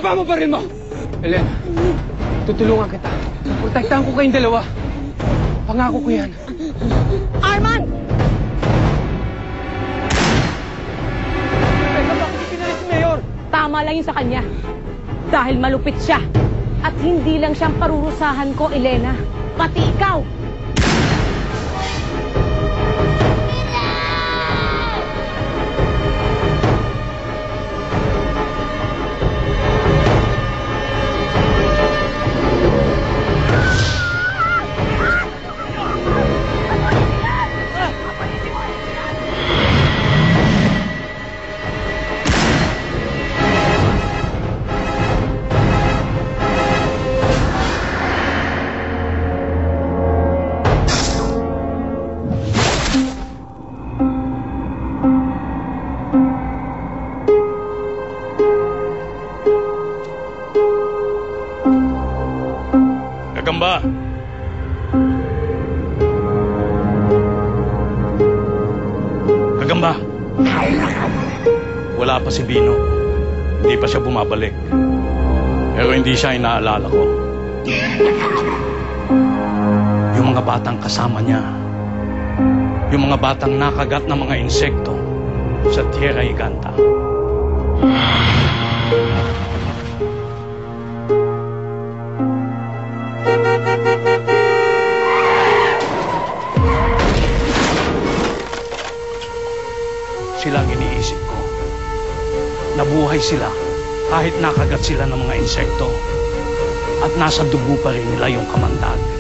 ginagawa mo pa rin mo? Elena, tutulungan kita. Protektahan ko kayong dalawa. Pangako ko yan. Arman! Teka, bakit pinalit si Mayor? Tama lang yun sa kanya. Dahil malupit siya. At hindi lang siyang parurusahan ko, Elena. Pati ikaw. Gagamba! Gagamba! Wala pa si Bino. Hindi pa siya bumabalik. Pero hindi siya inaalala ko. Yung mga batang kasama niya. Yung mga batang nakagat ng mga insekto sa Tierra Giganta. Sila ang iniisip ko. Nabuhay sila kahit nakagat sila ng mga insekto at nasa dugo pa rin nila yung kamandag.